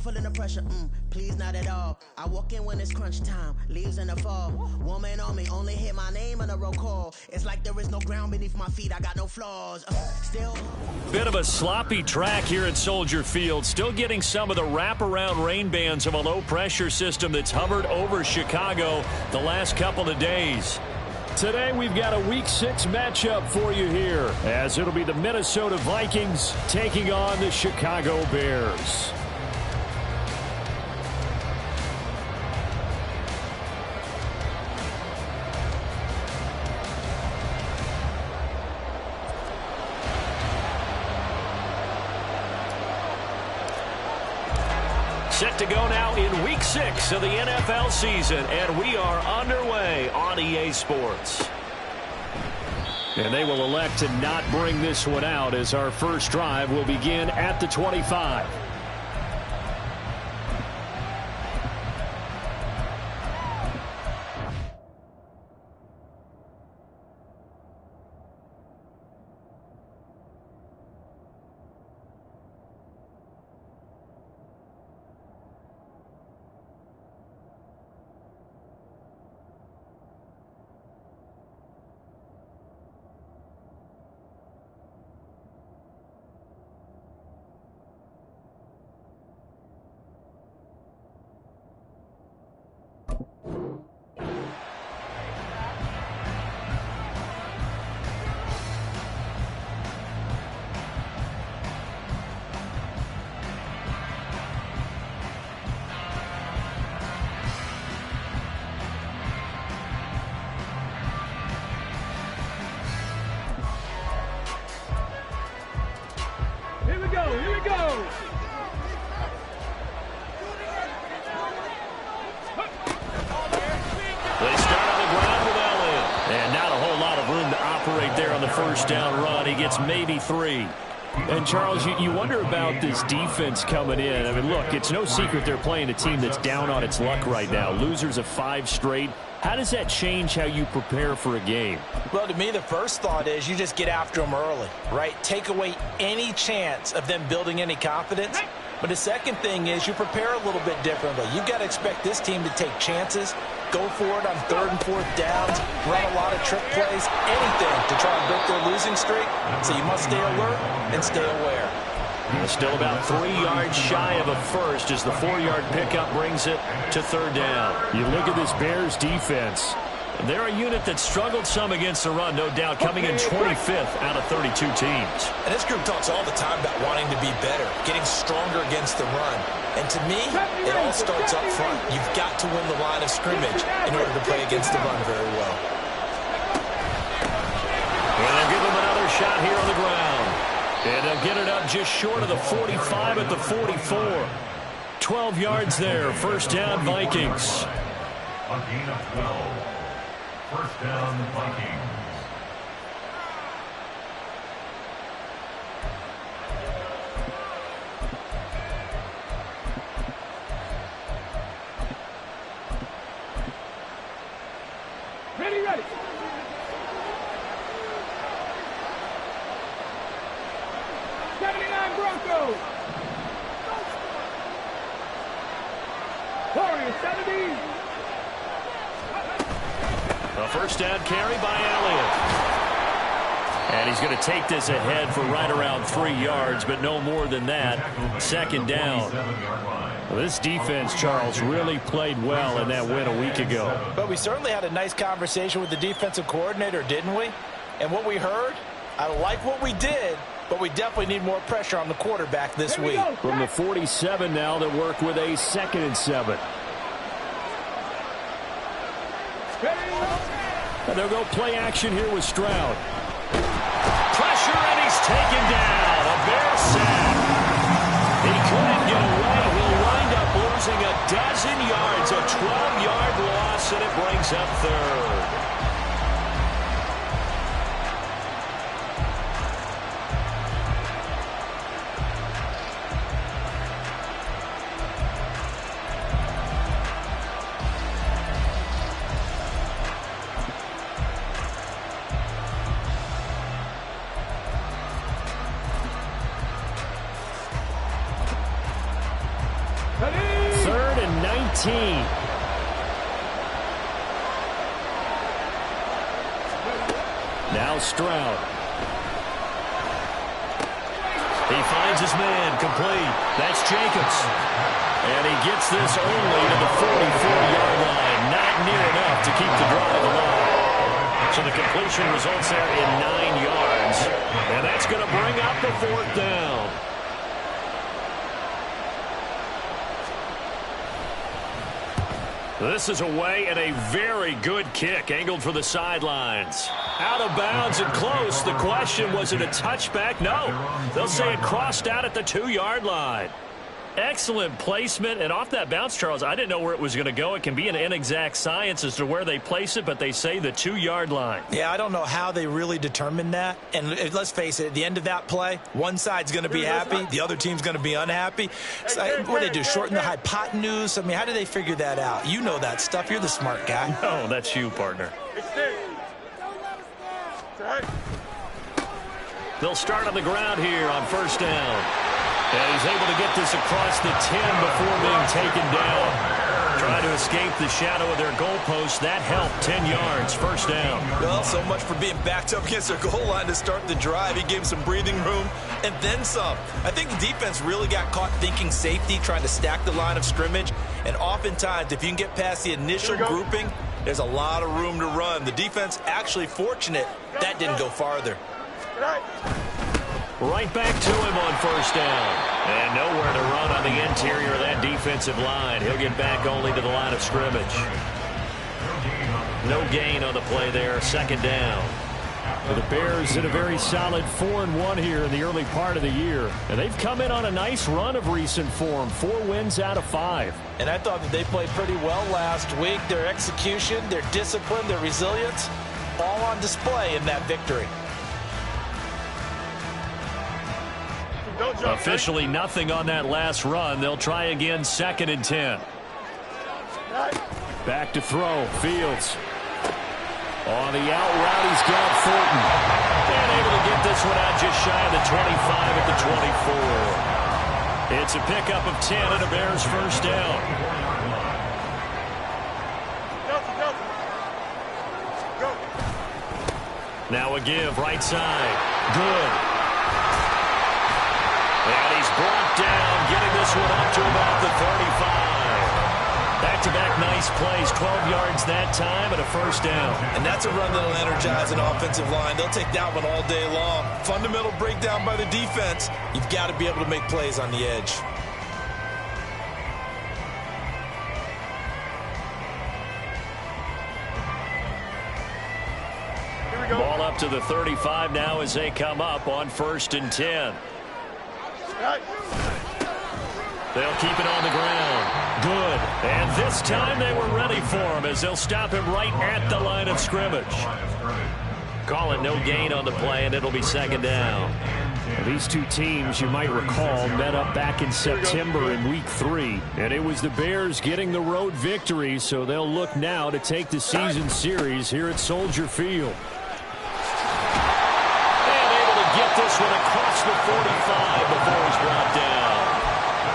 feeling the pressure, please not at all. I walk in when it's crunch time, leaves in the fall. Woman on me, only hit my name on a roll call. It's like there is no ground beneath my feet, I got no flaws. Still. Bit of a sloppy track here at Soldier Field. Still getting some of the wraparound rain bands of a low-pressure system that's hovered over Chicago the last couple of days. Today we've got a Week 6 matchup for you here, as it'll be the Minnesota Vikings taking on the Chicago Bears. Set to go now in Week 6 of the NFL season, and we are underway on EA Sports. And they will elect to not bring this one out, as our first drive will begin at the 25. Maybe 3. And, Charles, you wonder about this defense coming in. I mean, look, it's no secret they're playing a team that's down on its luck right now. Losers of 5 straight. How does that change how you prepare for a game? Well, to me, the first thought is you just get after them early, right? Take away any chance of them building any confidence. But the second thing is you prepare a little bit differently. You've got to expect this team to take chances, go for it on 3rd and 4th downs, run a lot of trick plays, anything to try and break their losing streak. So you must stay alert and stay aware. Still about 3 yards shy of a first as the 4-yard pickup brings it to 3rd down. You look at this Bears defense. They're a unit that struggled some against the run, no doubt, coming in 25th out of 32 teams. And this group talks all the time about wanting to be better, getting stronger against the run. And to me, it all starts up front. You've got to win the line of scrimmage in order to play against the run very well. And they'll give them another shot here on the ground. And they'll get it up just short of the 45 at the 44. 12 yards there. First down, Vikings. A gain of 12. First down, Vikings. Ready. 79 Broncos. Warriors 70. A first down carry by Elliott. And he's going to take this ahead for right around 3 yards, but no more than that. Second down. Well, this defense, Charles, really played well in that win a week ago. But we certainly had a nice conversation with the defensive coordinator, didn't we? And what we heard, I like what we did, but we definitely need more pressure on the quarterback this week. From the 47 now, they work with a 2nd and 7. And they'll go play action here with Stroud. Pressure, and he's taken down. A Bear sack. He couldn't get away. He'll wind up losing a dozen yards. A 12-yard loss, and it brings up 3rd. 18. Now Stroud. He finds his man, complete. That's Jacobs. And he gets this only to the 44-yard line. Not near enough to keep the drive alive. So the completion results there in 9 yards. And that's going to bring up the 4th down. This is away and a very good kick, angled for the sidelines. Out of bounds and close. The question, was it a touchback? No. They'll say it crossed out at the 2-yard line. Excellent placement, and off that bounce, Charles, I didn't know where it was going to go. It can be an inexact science as to where they place it, but they say the 2-yard line. Yeah, I don't know how they really determined that. And let's face it, at the end of that play, one side's going to be happy, the other team's going to be unhappy. So, what do they do, shorten the hypotenuse? I mean, how do they figure that out? You know that stuff. You're the smart guy. No, that's you, partner. They'll start on the ground here on 1st down. And he's able to get this across the 10 before being taken down. Trying to escape the shadow of their goalpost. That helped. 10 yards, 1st down. Well, so much for being backed up against their goal line to start the drive. He gave him some breathing room and then some. I think the defense really got caught thinking safety, trying to stack the line of scrimmage. And oftentimes, if you can get past the initial grouping, there's a lot of room to run. The defense actually fortunate that didn't go farther. Right back to him on 1st down. And nowhere to run on the interior of that defensive line. He'll get back only to the line of scrimmage. No gain on the play there. 2nd down. The Bears in a very solid 4-1 here in the early part of the year. And they've come in on a nice run of recent form. 4 wins out of 5. And I thought that they played pretty well last week. Their execution, their discipline, their resilience, all on display in that victory. Officially nothing on that last run. They'll try again, 2nd and 10. Back to throw. Fields. On the out route, he's got Fulton. And able to get this one out just shy of the 25 at the 24. It's a pickup of 10 and a Bears 1st down. Now a give, right side. Good. And he's brought down, getting this one up to about the 35. Back-to-back nice plays, 12 yards that time, and a 1st down. And that's a run that'll energize an offensive line. They'll take that one all day long. Fundamental breakdown by the defense. You've got to be able to make plays on the edge. Ball up to the 35 now as they come up on 1st and 10. They'll keep it on the ground. Good. And this time they were ready for him as they'll stop him right at the line of scrimmage. Call it no gain on the play, and it'll be 2nd down. These two teams, you might recall, met up back in September in Week 3. And it was the Bears getting the road victory, so they'll look now to take the season series here at Soldier Field. And able to get this one across the 45 before he's brought down.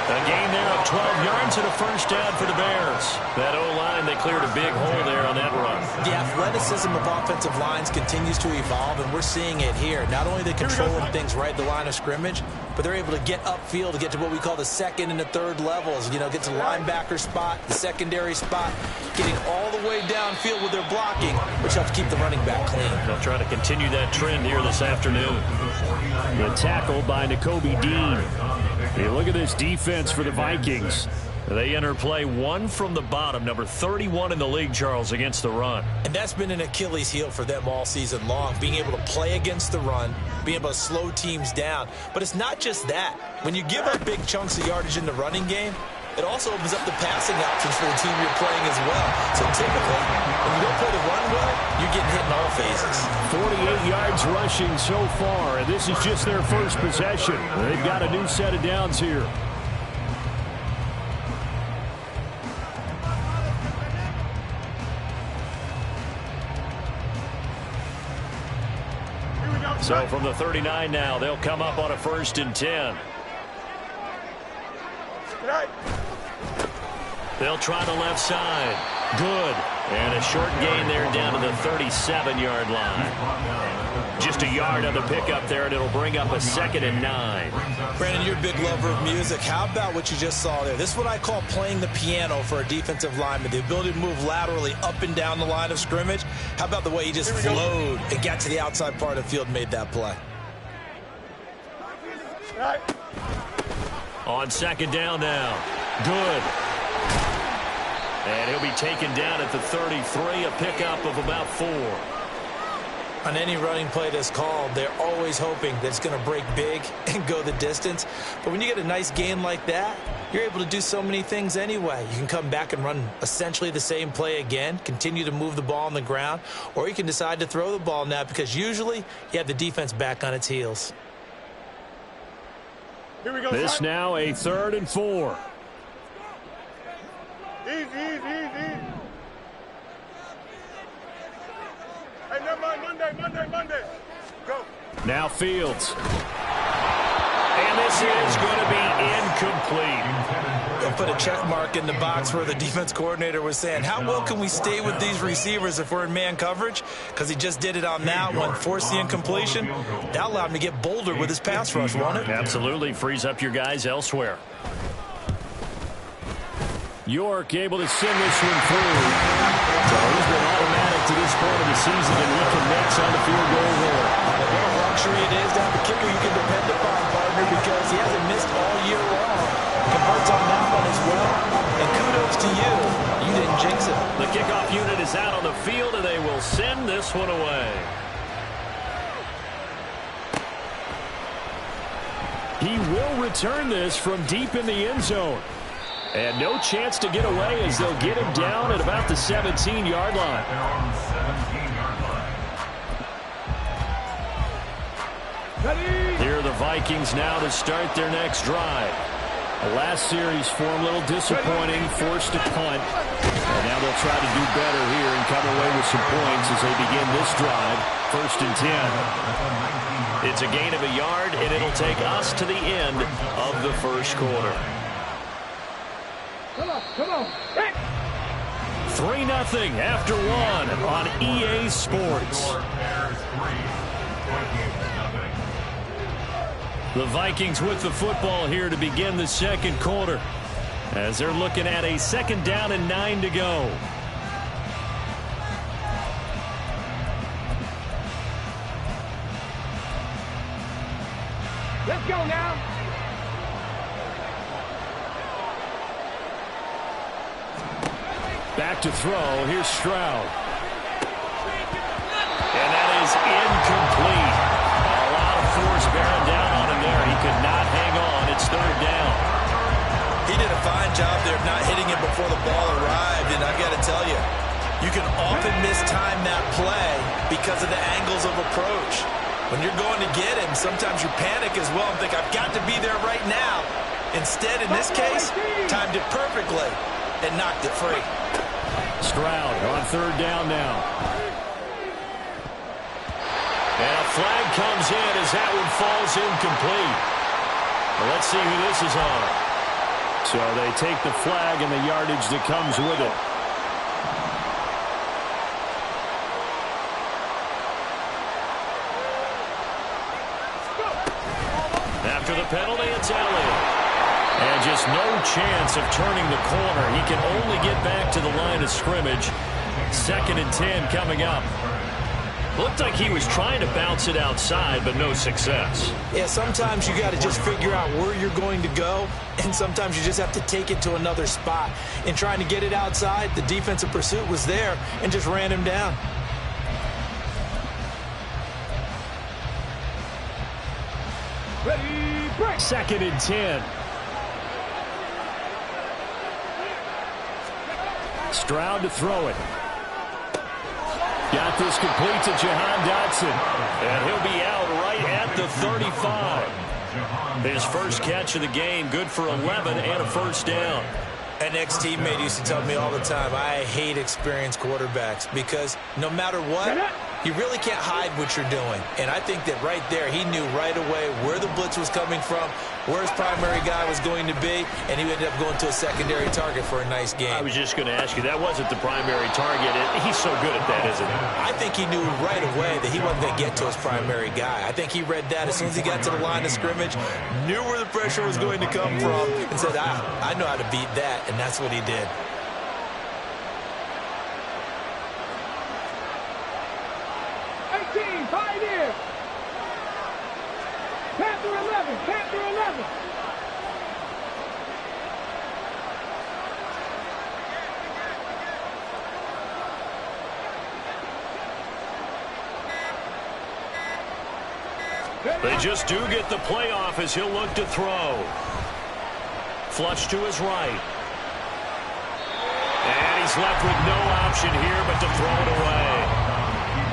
A gain there of 12 yards and a 1st down for the Bears. That O-line, they cleared a big hole there on that run. The athleticism of offensive lines continues to evolve, and we're seeing it here. Not only are they controlling things right at the line of scrimmage, but they're able to get upfield to get to what we call the 2nd and the 3rd levels. You know, get to the linebacker spot, the secondary spot, getting all the way downfield with their blocking, which helps keep the running back clean. They'll try to continue that trend here this afternoon. The tackle by Nakobe Dean. Hey, look at this defense for the Vikings. They enter play 1 from the bottom, number 31 in the league, Charles, against the run. And that's been an Achilles heel for them all season long, being able to play against the run, being able to slow teams down. But it's not just that. When you give up big chunks of yardage in the running game, it also opens up the passing options for the team you're playing as well. So typically, when you don't play the run well, you're getting hit in all phases. 48 yards rushing so far, and this is just their first possession. They've got a new set of downs here. So from the 39 now, they'll come up on a 1st and 10. They'll try the left side. Good. And a short gain there down to the 37-yard line. Just a yard on the pickup there, and it'll bring up a 2nd and 9. Brandon, you're a big lover of music. How about what you just saw there? This is what I call playing the piano for a defensive lineman. The ability to move laterally up and down the line of scrimmage. How about the way he just flowed and got to the outside part of the field and made that play? On 2nd down now. Good. And he'll be taken down at the 33, a pickup of about 4. On any running play that's called, they're always hoping that it's going to break big and go the distance. But when you get a nice gain like that, you're able to do so many things anyway. You can come back and run essentially the same play again, continue to move the ball on the ground, or you can decide to throw the ball now because usually you have the defense back on its heels. Here we go. This now a 3rd and 4. Easy. Hey, never mind. Monday. Go. Now Fields. And this is going to be incomplete. They'll put a check mark in the box where the defense coordinator was saying, how well can we stay with these receivers if we're in man coverage? Because he just did it on that one, forced the incompletion. That allowed him to get bolder with his pass rush, won't it? Absolutely. Frees up your guys elsewhere. York able to send this one through. So he's been automatic to this point of the season and reconnects on the field goal there. What a luxury it is to have a kicker you can depend upon, partner, because he hasn't missed all year long. Converts on that one as well. And kudos to you. You didn't jinx it. The kickoff unit is out on the field, and they will send this one away. He will return this from deep in the end zone. And no chance to get away as they'll get him down at about the 17-yard line. Here are the Vikings now to start their next drive. The last series for them a little disappointing, forced to punt. And now they'll try to do better here and come away with some points as they begin this drive. 1st and 10. It's a gain of a yard, and it'll take us to the end of the first quarter. Come on. Hey. 3-0 after 1 on EA Sports. The Vikings with the football here to begin the second quarter as they're looking at a 2nd down and 9 to go. Let's go now. Back to throw. Here's Stroud. And that is incomplete. A lot of force bearing down on him there. He could not hang on. It's 3rd down. He did a fine job there of not hitting it before the ball arrived. And I've got to tell you, you can often mistime that play because of the angles of approach. When you're going to get him, sometimes you panic as well and think, I've got to be there right now. Instead, in this case, timed it perfectly and knocked it free. Stroud on 3rd down now. And a flag comes in as that one falls incomplete. Well, let's see who this is on. So they take the flag and the yardage that comes with it. After the penalty, it's Elliott. And just no chance of turning the corner. He can only get back to the line of scrimmage. 2nd and 10 coming up. Looked like he was trying to bounce it outside, but no success. Yeah, sometimes you got to just figure out where you're going to go, and sometimes you just have to take it to another spot. In trying to get it outside, the defensive pursuit was there and just ran him down. Ready, break. 2nd and 10. Stroud to throw it. Got this complete to Jahan Dotson. And he'll be out right at the 35. His first catch of the game, good for 11 and a 1st down. An ex-teammate used to tell me all the time, I hate experienced quarterbacks because no matter what, You really can't hide what you're doing. And I think that right there, he knew right away where the blitz was coming from, where his primary guy was going to be, and he ended up going to a secondary target for a nice game. I was just going to ask you, that wasn't the primary target. He's so good at that, isn't he? I think he knew right away that he wasn't going to get to his primary guy. I think he read that as soon as he got to the line of scrimmage, knew where the pressure was going to come from, and said, I know how to beat that, and that's what he did. Pioneer! Panther 11! Panther 11! They just do get the playoff as he'll look to throw. Flush to his right. And he's left with no option here but to throw it away.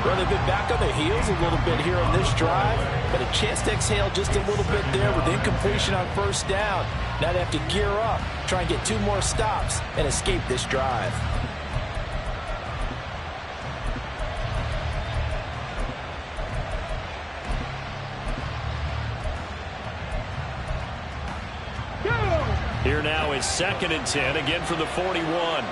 Well, they've been back on their heels a little bit here on this drive, but a chance to exhale just a little bit there with incompletion on first down. Now they have to gear up, try and get 2 more stops, and escape this drive. Here now is 2nd and 10, again from the 41.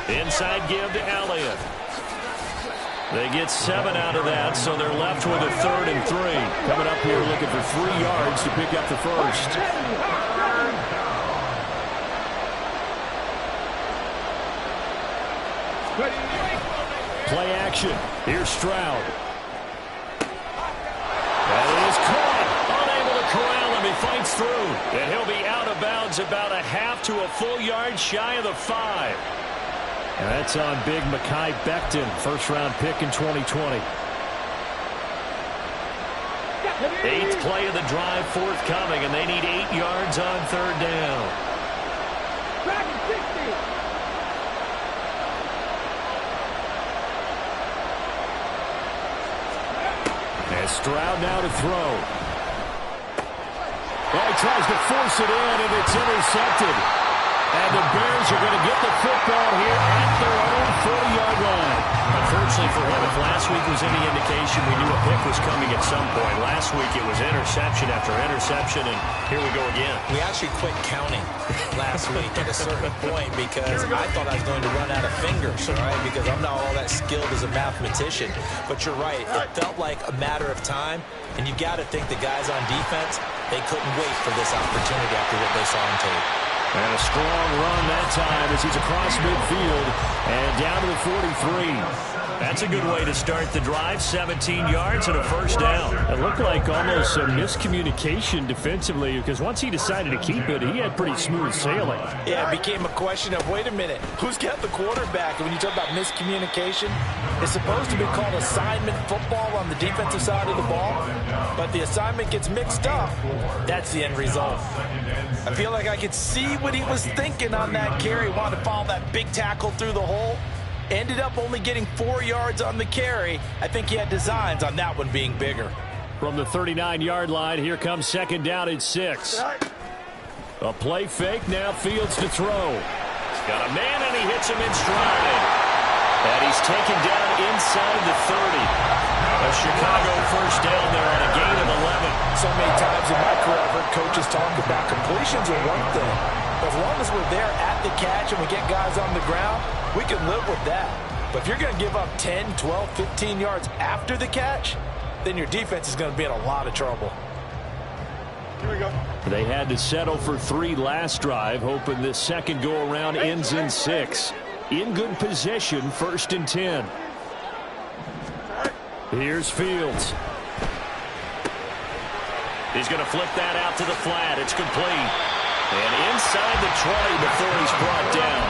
Inside give to Elliott. They get 7 out of that, so they're left with a 3rd and 3. Coming up here looking for 3 yards to pick up the first. Play action. Here's Stroud. That is caught. Unable to corral him. He fights through. And he'll be out of bounds about a half to a full yard shy of the 5. And that's on big Mekhi Becton, first-round pick in 2020. 8th play of the drive forthcoming, and they need 8 yards on 3rd down. And Stroud now to throw. Well, he tries to force it in, and it's intercepted. And the Bears are going to get the football here at their own 40-yard line. Unfortunately for him, if last week was any indication, we knew a pick was coming at some point. Last week it was interception after interception, and here we go again. We actually quit counting last week at a certain point because I thought I was going to run out of fingers, right? Because I'm not all that skilled as a mathematician. But you're right. It felt like a matter of time, and you got to think the guys on defense, they couldn't wait for this opportunity after what they saw on tape. And a strong run that time as he's across midfield and down to the 43. That's a good way to start the drive. 17 yards and a first down. It looked like almost a miscommunication defensively because once he decided to keep it, he had pretty smooth sailing. Yeah, it became a question of, wait a minute, who's got the quarterback? And when you talk about miscommunication, it's supposed to be called assignment football on the defensive side of the ball, but the assignment gets mixed up. That's the end result. I feel like I could see what he was thinking on that carry. Wanted to follow that big tackle through the hole. Ended up only getting 4 yards on the carry. I think he had designs on that one being bigger. From the 39-yard line, here comes 2nd down and 6. A play fake, now Fields to throw. He's got a man, and he hits him in stride. And he's taken down inside the 30. A Chicago first down there on a gain of 11. So many times in my career, I've heard coaches talk about completions are one thing. But as long as we're there at the catch and we get guys on the ground, we can live with that. But if you're going to give up 10, 12, 15 yards after the catch, then your defense is going to be in a lot of trouble. Here we go. They had to settle for 3 last drive, hoping this second go-around ends in 6. In good position, 1st and 10. Here's Fields. He's going to flip that out to the flat. It's complete. And inside the 20 before he's brought down.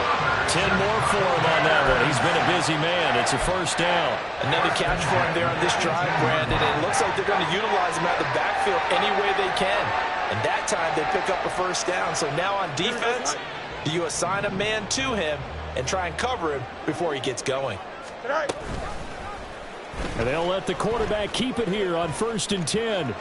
10 more for him on that one. He's been a busy man. It's a first down. Another catch for him there on this drive, Brandon. And it looks like they're going to utilize him out of the backfield any way they can. And that time they pick up a first down. So now on defense, do you assign a man to him and try and cover him before he gets going? And they'll let the quarterback keep it here on 1st and 10.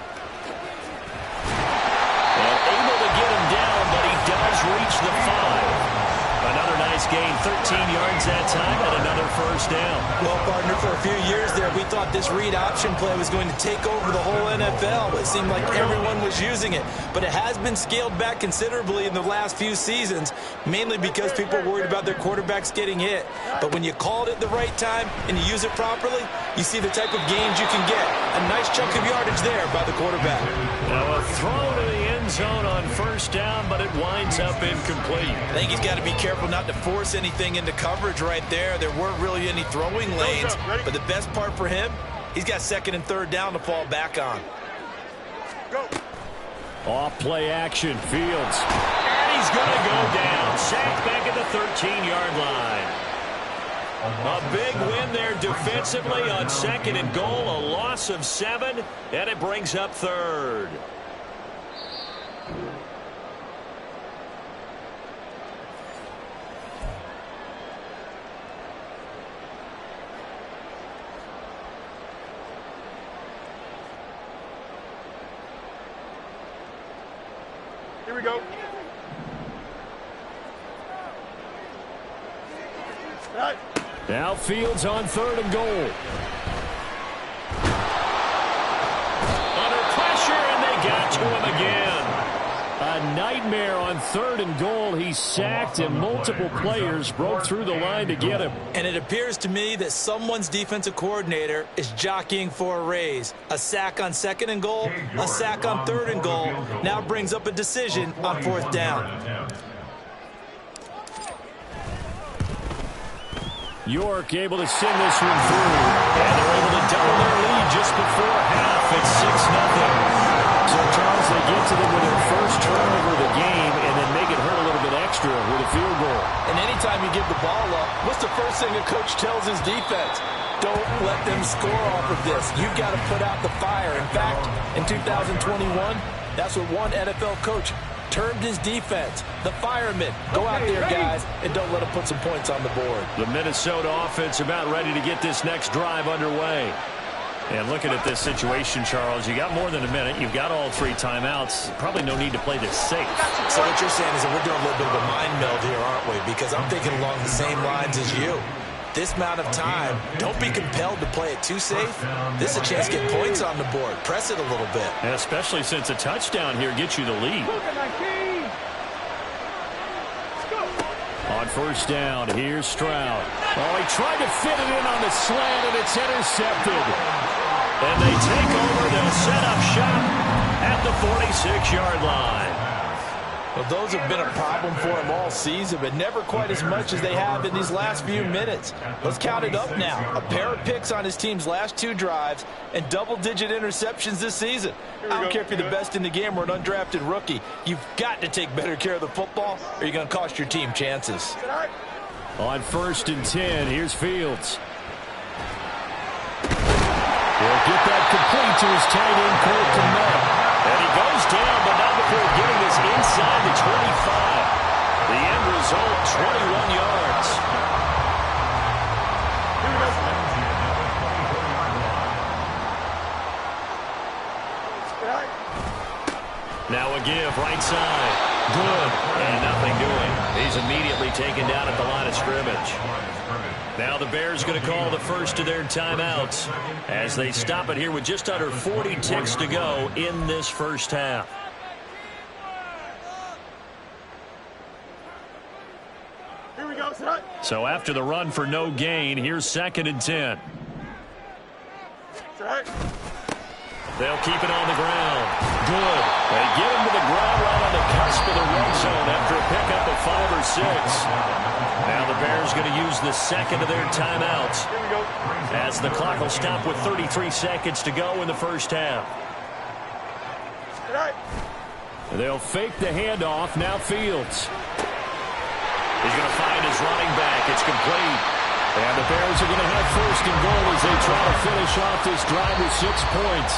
reach the 5. Another nice gain, 13 yards that time, and another first down. Well, partner, for a few years there, we thought this read option play was going to take over the whole NFL. It seemed like everyone was using it, but it has been scaled back considerably in the last few seasons, mainly because people are worried about their quarterbacks getting hit. But when you call it at the right time and you use it properly, you see the type of gains you can get. A nice chunk of yardage there by the quarterback. Now a throw to the end zone on first down, but it winds up incomplete. I think he's got to be careful not to force anything into coverage right there. There weren't really any throwing lanes, but the best part for him, he's got second and third down to fall back on. Go. Off play action, Fields. And he's going to go down. Sacked back at the 13-yard line. A big win there defensively on second and goal. A loss of 7, and it brings up third. Here we go. Right. Now Fields on third and goal. Under pressure, and they got to him again. A nightmare on third and goal. He's sacked, and multiple players broke through the line to get him. And it appears to me that someone's defensive coordinator is jockeying for a raise. A sack on second and goal, a sack on third and goal now brings up a decision on fourth down. York able to send this one through. And they're able to double their lead just before half. It's 6-0. So, Charles, they get to them with their first turnover of the game and then make it hurt a little bit extra with a field goal. And anytime you give the ball up, what's the first thing a coach tells his defense? Don't let them score off of this. You've got to put out the fire. In fact, in 2021, that's what one NFL coach termed his defense, the firemen. Go out there, guys, and don't let them put some points on the board. The Minnesota offense about ready to get this next drive underway. And looking at this situation, Charles, you got more than a minute. You've got all 3 timeouts. Probably no need to play this safe. So what you're saying is that we're doing a little bit of a mind meld here, aren't we? Because I'm thinking along the same lines as you. This amount of time, don't be compelled to play it too safe. This is a chance to get points on the board. Press it a little bit. And especially since a touchdown here gets you the lead. On first down, here's Stroud. Oh, he tried to fit it in on the slant, and it's intercepted. And they take over. They'll set up shop at the 46-yard line. Well, those have been a problem for him all season, but never quite as much as they have in these last few minutes. Let's count it up now. A pair of picks on his team's last 2 drives and double-digit interceptions this season. I don't care if you're the best in the game or an undrafted rookie. You've got to take better care of the football or you're going to cost your team chances. On first and 10, here's Fields. He'll get that complete to his tight end, Colton Mott. And he goes down, but not before getting this inside the 25. The end result, 21 yards. Now a give, right side. Good. And nothing doing. He's immediately taken down at the line of scrimmage. Now the Bears going to call the first of their timeouts as they stop it here with just under 40 ticks to go in this first half. Here we go, son. So after the run for no gain, here's second and 10. They'll keep it on the ground. Good. They get him to the ground right on the cusp of the red zone after a pickup of 5 or 6. Now the Bears going to use the second of their timeouts as the clock will stop with 33 seconds to go in the first half. They'll fake the handoff. Now Fields. He's going to find his running back. It's complete. And the Bears are going to have first and goal as they try to finish off this drive with 6 points.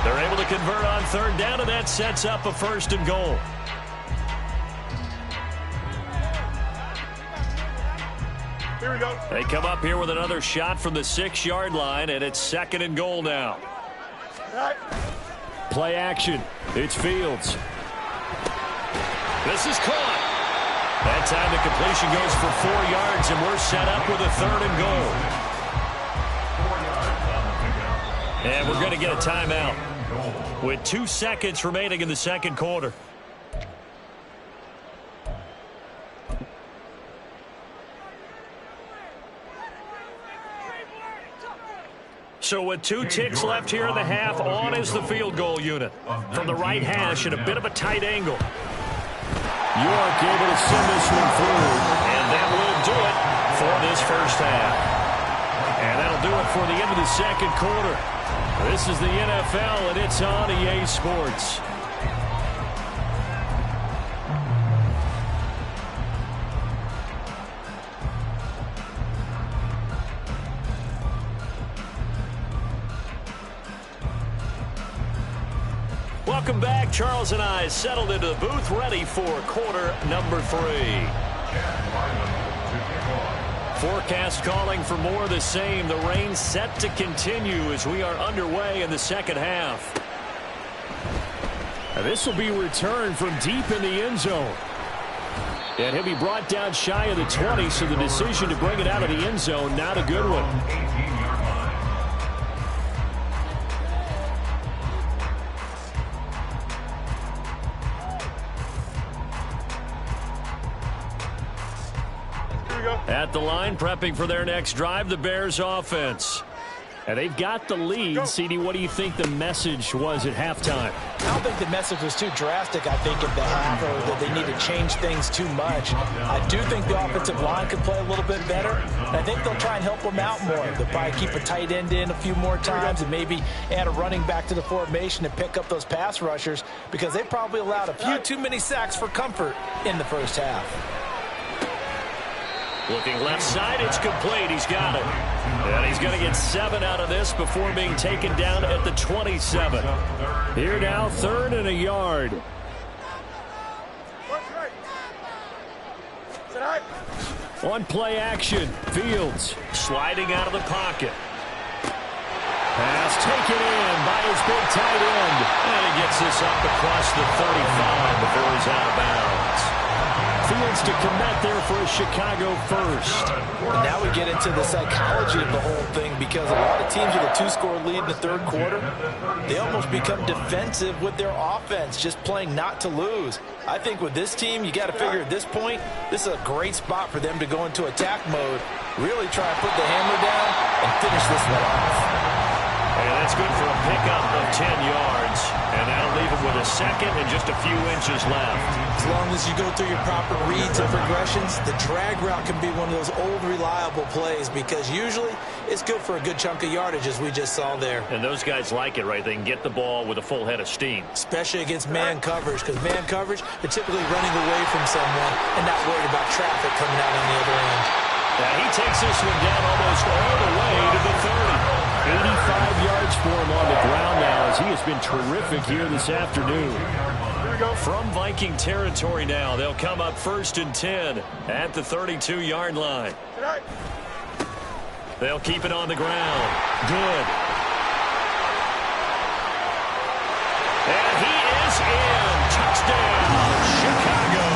They're able to convert on third down, and that sets up a first and goal. Here we go. They come up here with another shot from the 6-yard line, and it's second and goal now. Play action. It's Fields. This is caught. That time the completion goes for 4 yards, and we're set up with a 3rd and goal. And we're going to get a timeout with 2 seconds remaining in the second quarter. So with 2 ticks left here in the half, on is the field goal unit. From the right hash at a bit of a tight angle. York able to send this one through. And that will do it for this first half. And that'll do it for the end of the second quarter. This is the NFL, and it's on EA Sports. Welcome back. Charles and I settled into the booth, ready for quarter number 3. Forecast calling for more of the same. The rain set to continue as we are underway in the second half. Now this will be returned from deep in the end zone. And he'll be brought down shy of the 20, so the decision to bring it out of the end zone, not a good one. At the line, prepping for their next drive, the Bears offense. And they've got the lead. CD, what do you think the message was at halftime? I don't think the message was too drastic, I think, at the half, or that they need to change things too much. I do think the offensive line could play a little bit better, and I think they'll try and help them out more. They'll probably keep a tight end in a few more times and maybe add a running back to the formation and pick up those pass rushers, because they probably allowed a few too many sacks for comfort in the first half. Looking left side, it's complete. He's got it. And he's going to get 7 out of this before being taken down at the 27. Here now, 3rd and a yard. On play action, Fields sliding out of the pocket. Pass taken in by his big tight end. And he gets this up across the 35 before he's out of bounds. Fields to commit there for a Chicago first. And now we get into the psychology of the whole thing, because a lot of teams with a 2-score lead in the third quarter, they almost become defensive with their offense, just playing not to lose. I think with this team, you got to figure at this point, this is a great spot for them to go into attack mode, really try and put the hammer down and finish this one off. And that's good for a pickup of 10 yards. And that'll leave him with a second and just a few inches left. As long as you go through your proper reads and progressions, the drag route can be one of those old reliable plays, because usually it's good for a good chunk of yardage, as we just saw there. And those guys like it, right? They can get the ball with a full head of steam. Especially against man coverage, because man coverage, they're typically running away from someone and not worried about traffic coming out on the other end. Now he takes this one down almost all the way to the 30. 85 yards for him on the ground now, as he has been terrific here this afternoon. From Viking territory now, they'll come up 1st and 10 at the 32-yard line. They'll keep it on the ground. Good. And he is in. Touchdown, Chicago.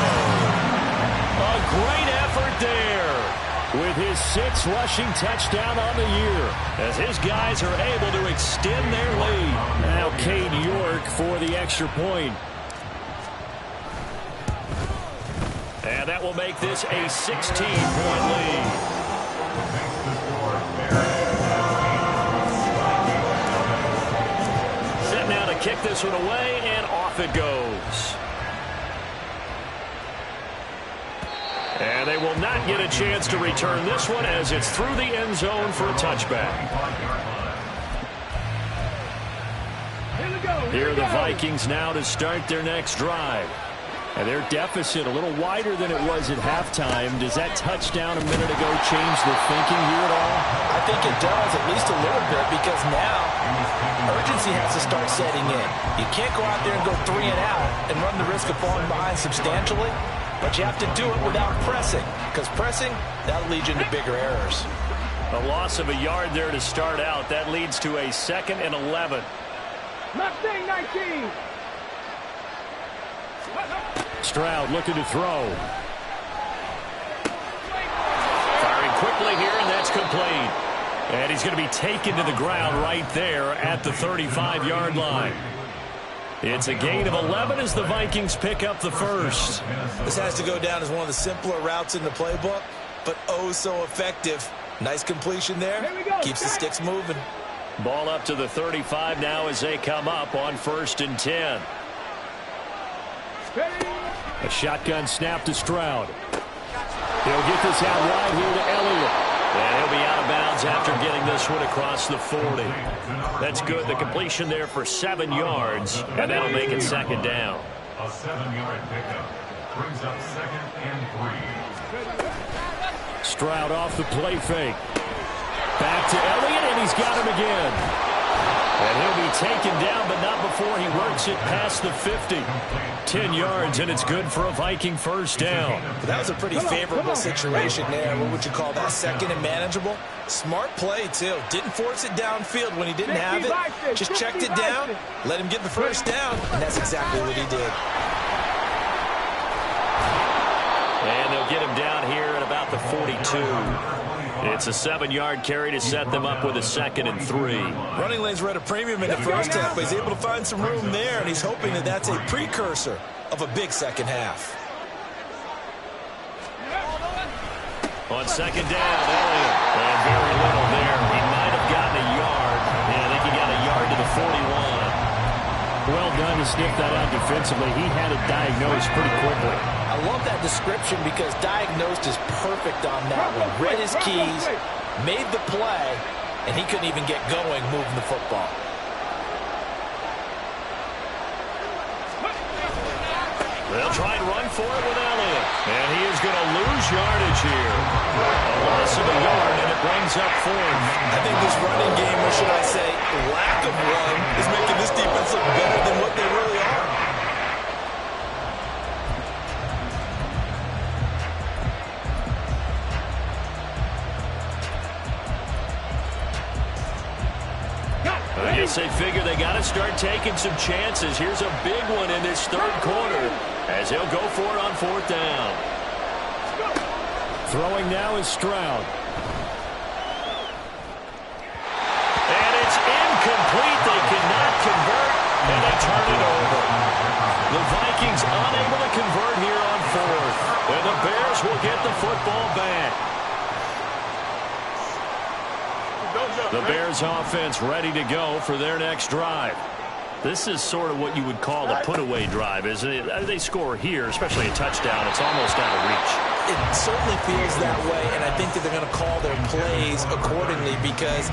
A great effort there. With his 6th rushing touchdown on the year, as his guys are able to extend their lead. Now Cade York for the extra point. And that will make this a 16-point lead. Set now to kick this one away, and off it goes. And they will not get a chance to return this one, as it's through the end zone for a touchback. Here are the Vikings now to start their next drive. And their deficit a little wider than it was at halftime. Does that touchdown a minute ago change the thinking here at all? I think it does, at least a little bit, because now urgency has to start setting in. You can't go out there and go 3 and out and run the risk of falling behind substantially. But you have to do it without pressing, because pressing, that'll lead you into bigger errors. A loss of a yard there to start out. That leads to a 2nd and 11. Mustang 19. Stroud looking to throw. quickly here, and that's complete. And he's going to be taken to the ground right there at the 35-yard line. It's a gain of 11 as the Vikings pick up the first. This has to go down as one of the simpler routes in the playbook, but oh so effective. Nice completion there. Keeps the sticks moving. Ball up to the 35 now as they come up on 1st and 10. A shotgun snap to Stroud. He'll get this out wide here to Elliott. And he'll be out of bounds after getting this one across the 40. That's good. The completion there for 7 yards, and that'll make it 2nd down. A 7-yard pickup brings up 2nd and 3. Stroud off the play fake. Back to Elliott, and he's got him again. And he'll be taken down, but not before he works it past the 50. 10 yards, and it's good for a Viking first down. That was a pretty favorable situation there. What would you call that? 2nd and manageable? Smart play, too. Didn't force it downfield when he didn't have it. Just checked it down, let him get the first down, and that's exactly what he did. And they'll get him down here at about the 42. It's a 7-yard carry to set them up with a 2nd and 3. Running lanes were at a premium in the first half, but he's able to find some room there, and he's hoping that that's a precursor of a big second half. On 2nd down, Elliott. And very little there. He might have gotten a yard. And I think he got a yard to the 41. Well done to sniff that out defensively. He had it diagnosed pretty quickly. I love that description because diagnosed is perfect on that one. Read his keys, made the play, and he couldn't even get going moving the football. They'll try and run for it with Elliott. And he is going to lose yardage here. A loss of a yard, and it brings up 4th. I think this running game, or should I say lack of one, is making this defense look better than what they really are. I guess they figure they got to start taking some chances. Here's a big one in this 3rd quarter as he'll go for it on 4th down. Throwing now is Stroud. And it's incomplete. They cannot convert, and they turn it over. The Vikings unable to convert here on 4th. And the Bears will get the football back. The Bears offense ready to go for their next drive. This is sort of what you would call the put-away drive, isn't it? They score here, especially a touchdown. It's almost out of reach. It certainly feels that way, and I think that they're going to call their plays accordingly because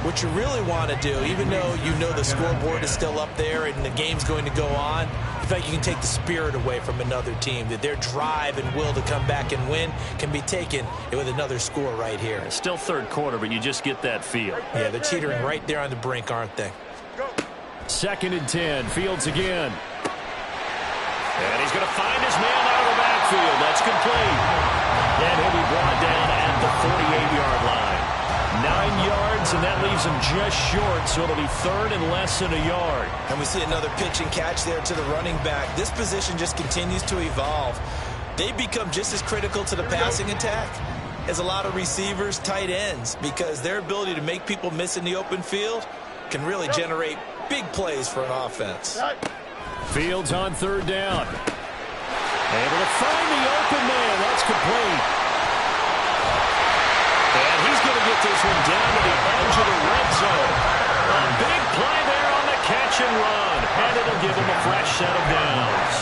what you really want to do, even though you know the scoreboard is still up there and the game's going to go on, in fact, you can take the spirit away from another team, that their drive and will to come back and win can be taken with another score right here. It's still 3rd quarter, but you just get that feel. Yeah, they're teetering right there on the brink, aren't they? 2nd and 10. Fields again. And he's going to find his man out of the backfield. That's complete. And he'll be brought down at the 48-yard line. 9 yards, and that leaves him just short, so it'll be 3rd and less than a yard. And we see another pitch and catch there to the running back. This position just continues to evolve. They become just as critical to the passing attack as a lot of receivers, tight ends, because their ability to make people miss in the open field can really generate big plays for an offense. Fields on 3rd down. Able to find the open man. That's complete. And he's going to get this one down to the edge of the red zone. A big play there on the catch and run. And it'll give him a fresh set of downs.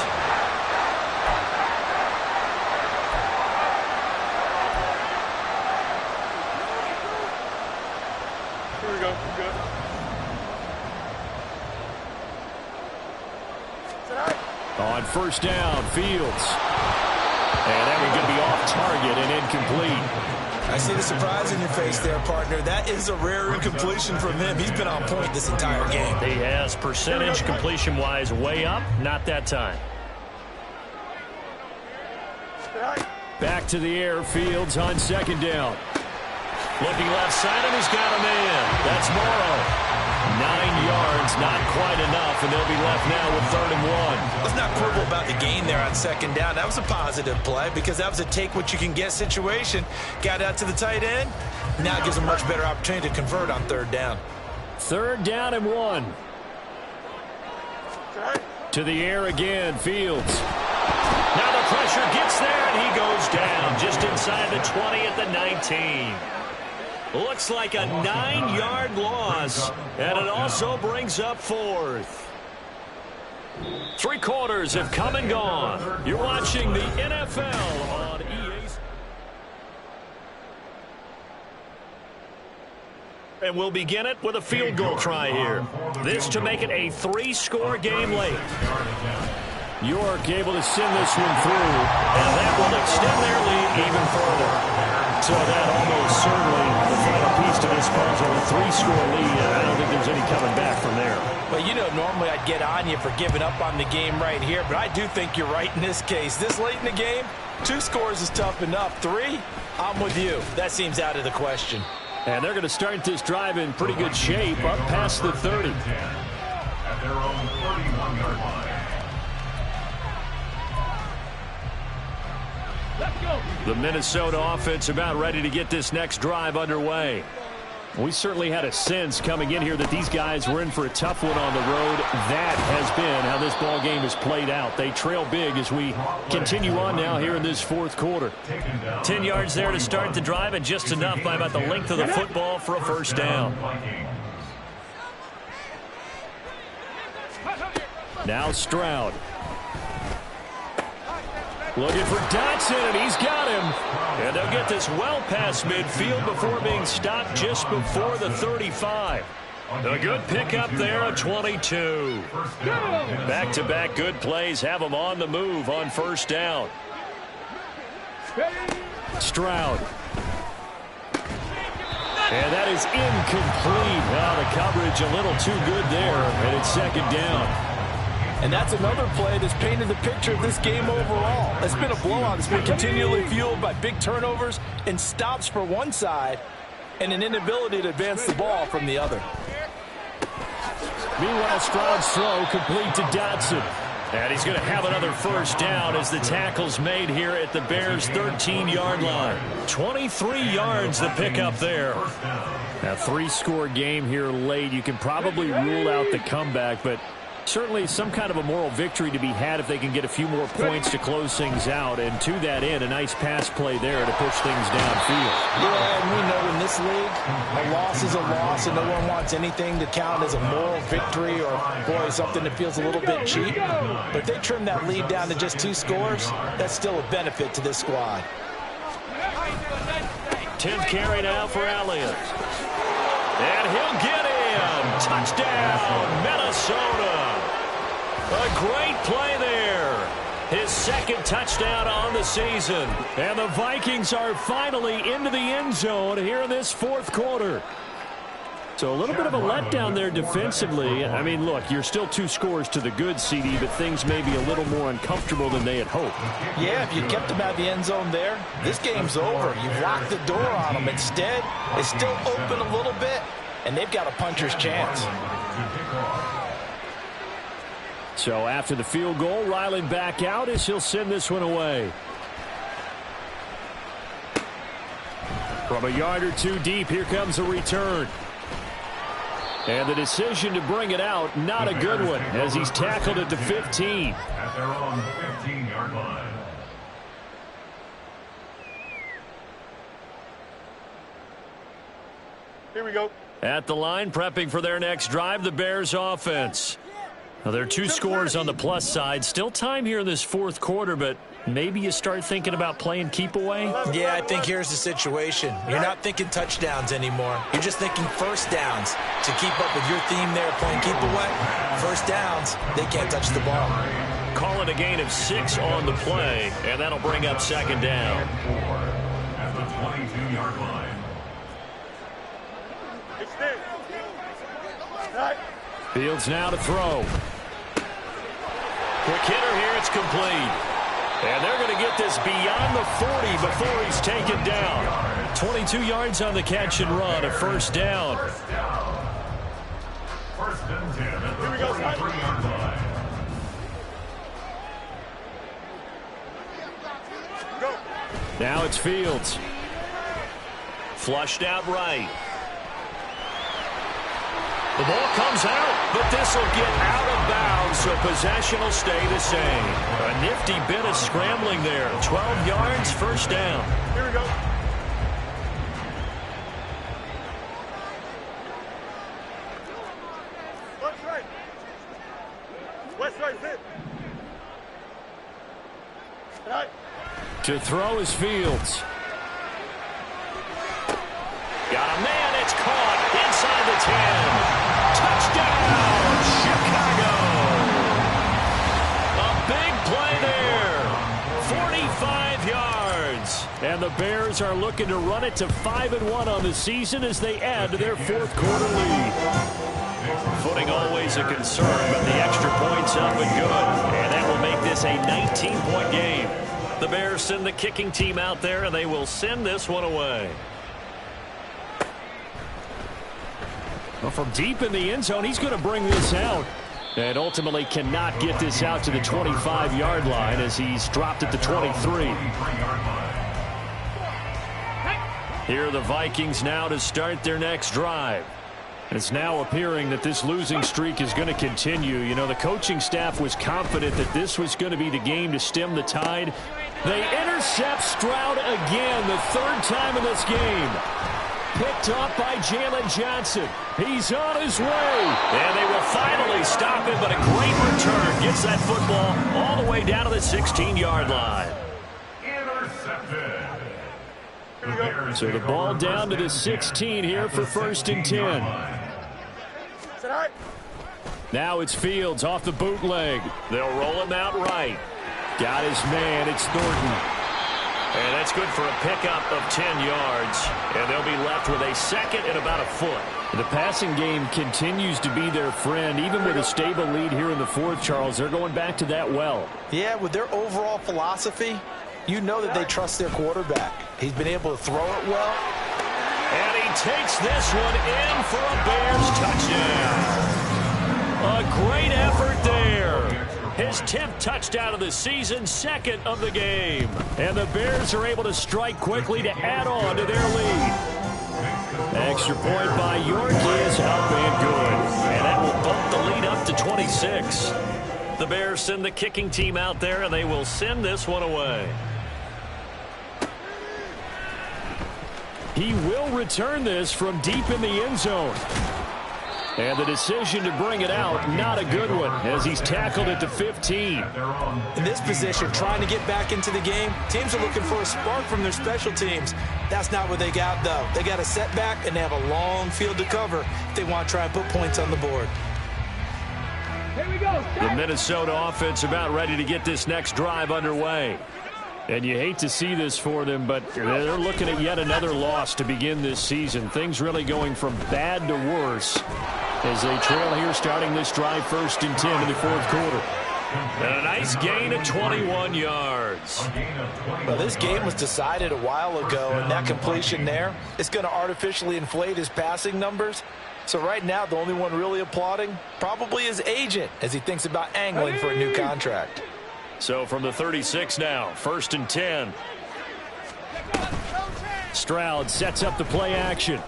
Here we go. Good. On 1st down, Fields. And that one going to be off target and incomplete. I see the surprise in your face there, partner. That is a rare incompletion from him. He's been on point this entire game. He has percentage completion-wise way up. Not that time. Back to the air. Fields on 2nd down. Looking left side, and he's got a man. That's Morrow. 9 yards, yards, not quite enough, and they'll be left now with 3rd and 1. Let's not quibble about the gain there on 2nd down. That was a positive play because that was a take-what-you-can-get situation. Got out to the tight end. Now it gives them a much better opportunity to convert on 3rd down. 3rd down and 1. To the air again, Fields. Now the pressure gets there, and he goes down just inside the 20 at the 19. Looks like a 9-yard loss, and it also brings up 4th. 3 quarters have come and gone. You're watching the NFL on EA. And we'll begin it with a field goal try here. This to make it a 3-score game late. York able to send this one through, and that will extend their lead even further. So that almost certainly the final piece to this puzzle, a 3-score lead. I don't think there's any coming back from there. Well, you know, normally I'd get on you for giving up on the game right here, but I do think you're right in this case. This late in the game, 2 scores is tough enough. 3, I'm with you. That seems out of the question. And they're going to start this drive in pretty good shape up past the 30. At their own 31-yard line. The Minnesota offense about ready to get this next drive underway. We certainly had a sense coming in here that these guys were in for a tough one on the road. That has been how this ball game has played out. They trail big as we continue on now here in this 4th quarter. 10 yards there to start the drive, and just enough by about the length of the football for a 1st down. Now Stroud. Looking for Dotson, and he's got him. And they'll get this well past midfield before being stopped just before the 35. A good pickup there at 22. Back-to-back good plays have them on the move on 1st down. Stroud. And that is incomplete. Well, the coverage a little too good there, and it's 2nd down. And that's another play that's painted the picture of this game overall. It's been a blowout. It's been continually fueled by big turnovers and stops for one side and an inability to advance the ball from the other. Meanwhile, Stroud's throw complete to Dotson. And he's going to have another 1st down as the tackle's made here at the Bears' 13-yard line. 23 yards the pickup there. A 3-score game here late. You can probably rule out the comeback, but certainly some kind of a moral victory to be had if they can get a few more points to close things out. And to that end, a nice pass play there to push things downfield. Yeah, and we know in this league, a loss is a loss, and no one wants anything to count as a moral victory or, boy, something that feels a little bit cheap. But if they trim that lead down to just 2 scores, that's still a benefit to this squad. 10th carry now for Elliott. And he'll get in. Touchdown, Minnesota. A great play there. His 2nd touchdown on the season. And the Vikings are finally into the end zone here in this 4th quarter. So a little bit of a letdown there defensively. I mean, look, you're still 2 scores to the good, CD, but things may be a little more uncomfortable than they had hoped. Yeah, if you kept them out of the end zone there, this game's over. You've locked the door on them. Instead, it's still open a little bit, and they've got a puncher's chance. So after the field goal, Ryland back out as he'll send this one away. From a yard or 2 deep, here comes a return. And the decision to bring it out, not a good one, as he's tackled at the 15. At their own 15-yard line. Here we go. At the line, prepping for their next drive, the Bears offense. Now, there are 2 scores on the plus side. Still time here in this 4th quarter, but maybe you start thinking about playing keep away? Yeah, I think here's the situation. You're not thinking touchdowns anymore. You're just thinking 1st downs. To keep up with your theme there, playing keep away, 1st downs, they can't touch the ball. Call it a gain of 6 on the play, and that'll bring up 2nd down. At the 22-yard line. Fields now to throw. Quick hitter here, it's complete. And they're going to get this beyond the 40 before he's taken down. 22 yards on the catch and run, a 1st down. and 10 at the 43-yard line. Now it's Fields. Flushed out right. The ball comes out, but this will get out of bounds, so possession will stay the same. A nifty bit of scrambling there. 12 yards, first down. Here we go. West right. West right, sit. Right. To throw is Fields. Got a man, it's caught inside the 10. Touchdown, Chicago. A big play there. 45 yards. And the Bears are looking to run it to 5-1 on the season as they add to their fourth quarter lead. Footing always a concern, but the extra point's up and good. And that will make this a 19-point game. The Bears send the kicking team out there, and they will send this one away. Well, from deep in the end zone, he's going to bring this out. And ultimately cannot get this out to the 25-yard line as he's dropped at the 23. Here are the Vikings now to start their next drive. It's now appearing that this losing streak is going to continue. You know, the coaching staff was confident that this was going to be the game to stem the tide. They intercept Stroud again, the third time in this game. Picked up by Jalen Johnson. He's on his way. And they will finally stop him, but a great return. Gets that football all the way down to the 16-yard line. Intercepted. So the ball down to the 16 here for first and 10. Now it's Fields off the bootleg. They'll roll him out right. Got his man. It's Thornton. And that's good for a pickup of 10 yards. And they'll be left with a second and about a foot. The passing game continues to be their friend. Even with a stable lead here in the fourth, Charles, they're going back to that well. Yeah, with their overall philosophy, you know that they trust their quarterback. He's been able to throw it well. And he takes this one in for a Bears touchdown. A great effort there. His 10th touchdown of the season, second of the game. And the Bears are able to strike quickly to add on to their lead. Extra point by York is up and good. And that will bump the lead up to 26. The Bears send the kicking team out there, and they will send this one away. He will return this from deep in the end zone. And the decision to bring it out, not a good one, as he's tackled at the 15. In this position, trying to get back into the game, teams are looking for a spark from their special teams. That's not what they got, though. They got a setback, and they have a long field to cover if they want to try and put points on the board. Here we go. The Minnesota offense about ready to get this next drive underway. And you hate to see this for them, but they're looking at yet another loss to begin this season. Things really going from bad to worse as they trail here starting this drive first and 10 in the fourth quarter. And a nice gain of 21 yards. Well, this game was decided a while ago, and that completion there is going to artificially inflate his passing numbers. So right now, the only one really applauding probably his agent as he thinks about angling for a new contract. So from the 36 now, first and 10. Stroud sets up the play action.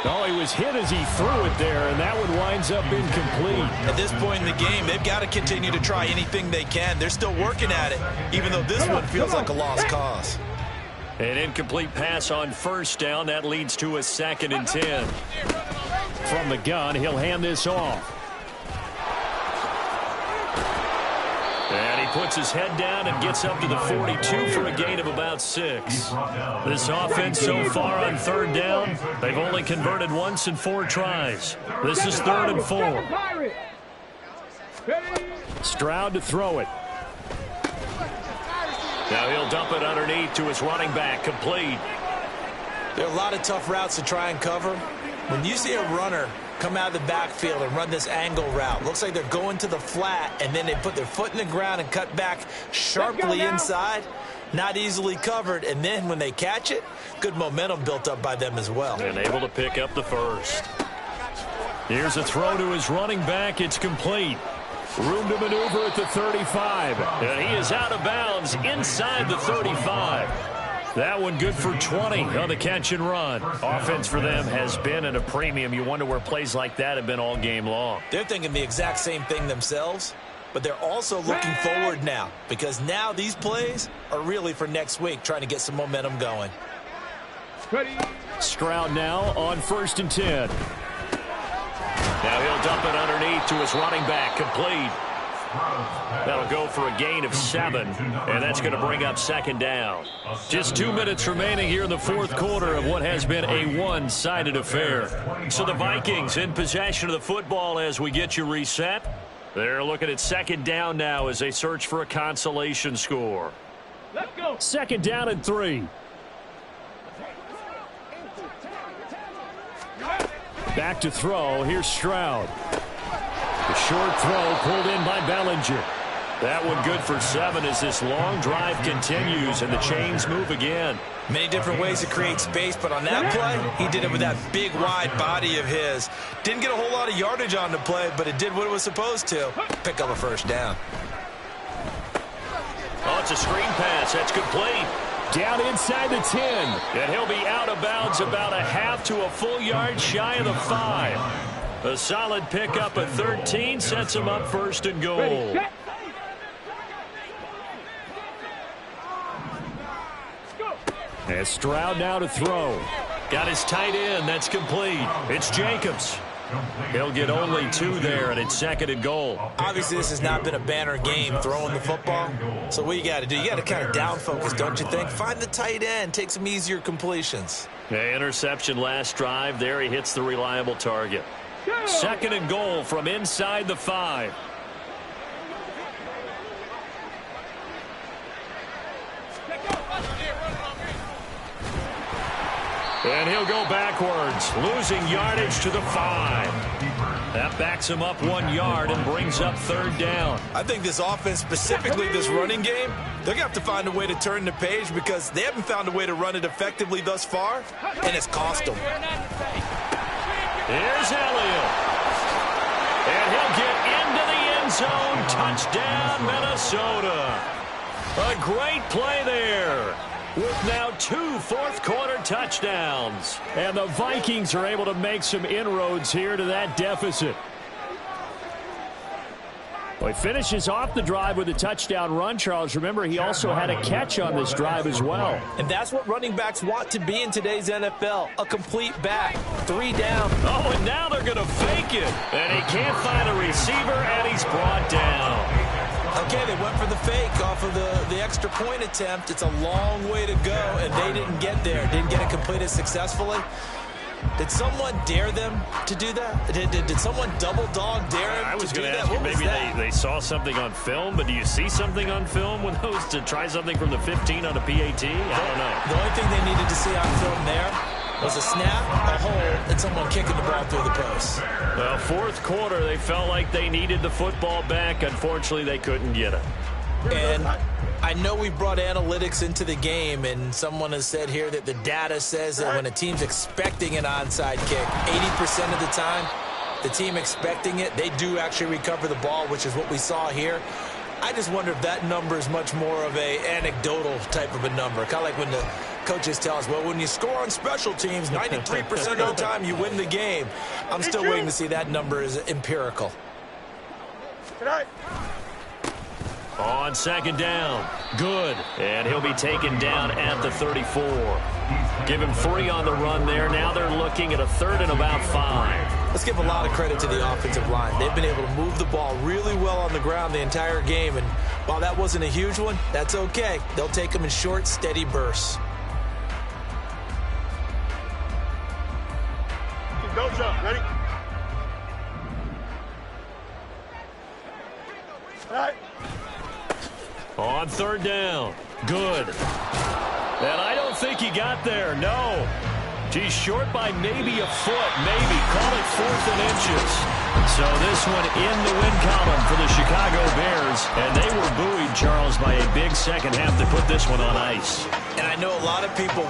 Oh, he was hit as he threw it there, and that one winds up incomplete. At this point in the game, they've got to continue to try anything they can. They're still working at it, even though this one feels like a lost cause. An incomplete pass on first down. That leads to a second and 10. From the gun, he'll hand this off. And he puts his head down and gets up to the 42 for a gain of about 6. This offense so far on third down, they've only converted once in 4 tries. This is 3rd and 4. Stroud to throw it. Now he'll dump it underneath to his running back, complete. There are a lot of tough routes to try and cover. When you see a runner come out of the backfield and run this angle route, looks like they're going to the flat, and then they put their foot in the ground and cut back sharply inside. Not easily covered, and then when they catch it, good momentum built up by them as well. And able to pick up the first. Here's a throw to his running back. It's complete. Room to maneuver at the 35. And he is out of bounds inside the 35. That one good for 20 on the catch and run. Offense for them has been at a premium. You wonder where plays like that have been all game long. They're thinking the exact same thing themselves, but they're also looking forward now because now these plays are really for next week, trying to get some momentum going. Stroud now on 1st and 10. Now he'll dump it underneath to his running back, complete. That'll go for a gain of 7, and that's going to bring up 2nd down. Just 2 minutes remaining here in the 4th quarter of what has been a one-sided affair. So the Vikings in possession of the football as we get you reset. They're looking at 2nd down now as they search for a consolation score. Let's go. 2nd down and 3. Back to throw. Here's Stroud. The short throw pulled in by Bellinger. That one good for 7 as this long drive continues and the chains move again. Many different ways to create space, but on that play, he did it with that big, wide body of his. Didn't get a whole lot of yardage on the play, but it did what it was supposed to. Pick up a 1st down. Oh, it's a screen pass. That's complete. Down inside the 10. And he'll be out of bounds about a half to a full yard shy of the 5. A solid pickup at 13 sets him up 1st and goal. And Stroud now to throw. Got his tight end. That's complete. It's Jacobs. He'll get only 2 there, and it's 2nd and goal. Obviously, this has not been a banner game throwing the football. So what you got to do, you got to kind of down focus, don't you think? Find the tight end. Take some easier completions. The interception last drive. There he hits the reliable target. 2nd and goal from inside the 5. And he'll go backwards, losing yardage to the 5. That backs him up 1 yard and brings up 3rd down. I think this offense, specifically this running game, they're going to have to find a way to turn the page because they haven't found a way to run it effectively thus far, and it's cost them. Here's Elliott. And he'll get into the end zone. Touchdown, Minnesota. A great play there. With now 2 fourth-quarter touchdowns. And the Vikings are able to make some inroads here to that deficit. Well, he finishes off the drive with a touchdown run, Charles. Remember, he also had a catch on this drive as well. And that's what running backs want to be in today's NFL, a complete back. 3 down. Oh, and now they're going to fake it. And he can't find a receiver, and he's brought down. Okay, they went for the fake off of the extra point attempt. It's a long way to go, and they didn't get there. Didn't get it completed successfully. Did someone dare them to do that? Did someone double dog dare him I was to do going to that? ask you, What was maybe that? they saw something on film, but do you see something on film with those to try something from the 15 on a PAT? I don't know. The only thing they needed to see on film there was a snap, a hold, and someone kicking the ball through the post. Well, 4th quarter, they felt like they needed the football back. Unfortunately, they couldn't get it. And I know we brought analytics into the game, and someone has said here that the data says that when a team's expecting an onside kick, 80% of the time, the team expecting it, they do actually recover the ball, which is what we saw here. I just wonder if that number is much more of a anecdotal type of a number. Kind of like when the coaches tell us, well, when you score on special teams, 93% of the time you win the game. I'm still waiting to see that number is empirical. On 2nd down. Good. And he'll be taken down at the 34. Give him 3 on the run there. Now they're looking at a 3rd and about 5. Let's give a lot of credit to the offensive line. They've been able to move the ball really well on the ground the entire game. And while that wasn't a huge one, that's okay. They'll take them in short, steady bursts. Go jump. Ready? All right. On 3rd down. Good. And I don't think he got there. No. He's short by maybe a foot. Maybe. Call it 4th and inches. So this one in the win column for the Chicago Bears. And they were buoyed, Charles, by a big second half to put this one on ice. And I know a lot of people